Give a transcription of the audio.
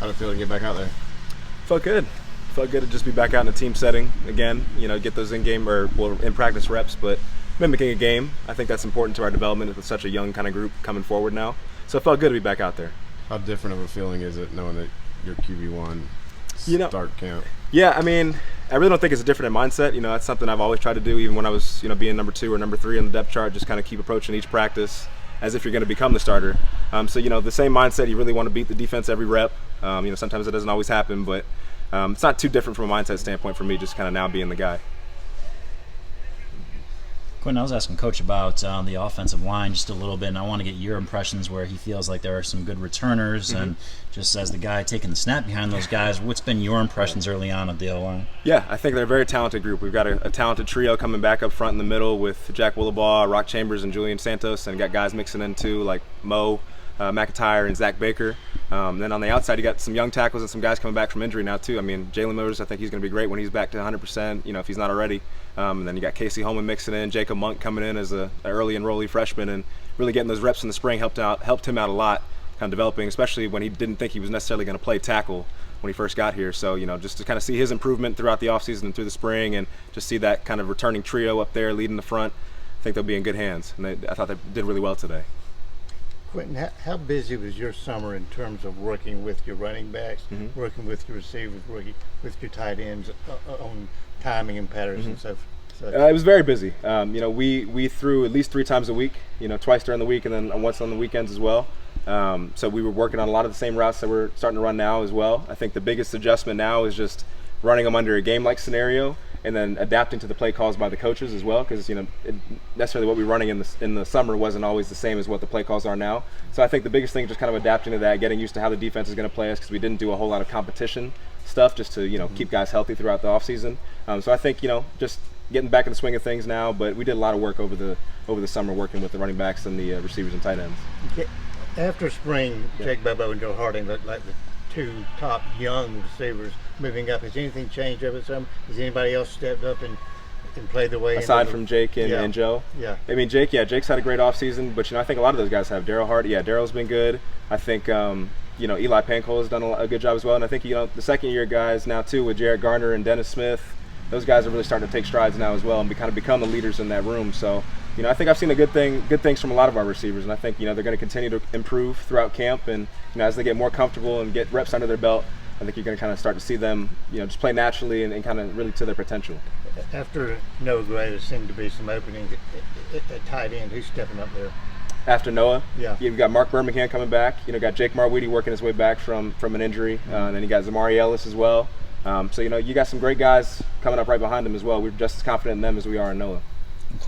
How'd it feel to get back out there? Felt good. Felt good to just be back out in a team setting again. Get those in-game or in-practice reps, but mimicking a game. I think that's important to our development with such a young kind of group coming forward now. So it felt good to be back out there. How different of a feeling is it knowing that you're QB1 start camp? Yeah, I mean, I really don't think it's a different mindset. That's something I've always tried to do, even when I was, being number 2 or number 3 on the depth chart. Just kind of keep approaching each practice as if you're going to become the starter. So the same mindset. You really want to beat the defense every rep. Sometimes it doesn't always happen, but it's not too different from a mindset standpoint for me. Just kind of now being the guy. Quentin, I was asking Coach about the offensive line just a little bit, and I want to get your impressions where he feels like there are some good returners, and just as the guy taking the snap behind those guys, what's been your impressions early on of the O-line? Yeah, I think they're a very talented group. We've got a talented trio coming back up front in the middle with Jack Willabaugh, Rock Chambers, and Julian Santos, and got guys mixing in too like Mo McIntyre and Zach Baker. Then on the outside, you got some young tackles and some guys coming back from injury now too. I mean, Jalen Motors, I think he's going to be great when he's back to 100%, if he's not already. And then you got Casey Holman mixing in, Jacob Monk coming in as an early enrollee freshman, and really getting those reps in the spring helped him out a lot, kind of developing, especially when he didn't think he was necessarily going to play tackle when he first got here. So, just to kind of see his improvement throughout the offseason and through the spring, and just see that kind of returning trio up there leading the front, I think they'll be in good hands. And I thought they did really well today. Quentin, how busy was your summer in terms of working with your running backs, working with your receivers, working with your tight ends on timing and patterns and stuff? It was very busy. We threw at least 3 times a week, twice during the week and then once on the weekends as well. So we were working on a lot of the same routes that we're starting to run now as well. I think the biggest adjustment now is just running them under a game-like scenario and then adapting to the play calls by the coaches as well, because necessarily what we were running in the summer wasn't always the same as what the play calls are now. So I think the biggest thing is just kind of adapting to that, getting used to how the defense is going to play us, because we didn't do a whole lot of competition stuff just to keep guys healthy throughout the offseason. So I think just getting back in the swing of things now, but we did a lot of work over the summer working with the running backs and the receivers and tight ends. After spring, Jake Bobo and Joe Harding looked like the 2 top young receivers moving up. Has anything changed over the summer? Has anybody else stepped up and played the way? Aside from Jake and Joe? Yeah. I mean, Jake's had a great offseason, but I think a lot of those guys have. Daryl's been good. I think Eli Pancol has done a good job as well, and I think the second year guys now too with Jared Garner and Dennis Smith, those guys are really starting to take strides now as well and kind of become the leaders in that room. So I think I've seen good things from a lot of our receivers, and I think they're going to continue to improve throughout camp, and as they get more comfortable and get reps under their belt, I think you're going to kind of start to see them just play naturally and kind of really to their potential. After Noah Gray, there seemed to be some openings at tight end. Who's stepping up there? After Noah, yeah, you've got Mark Birmingham coming back. Got Jake Marweedy working his way back from an injury, and then you got Zamari Ellis as well. So you got some great guys coming up right behind him as well. We're just as confident in them as we are in Noah.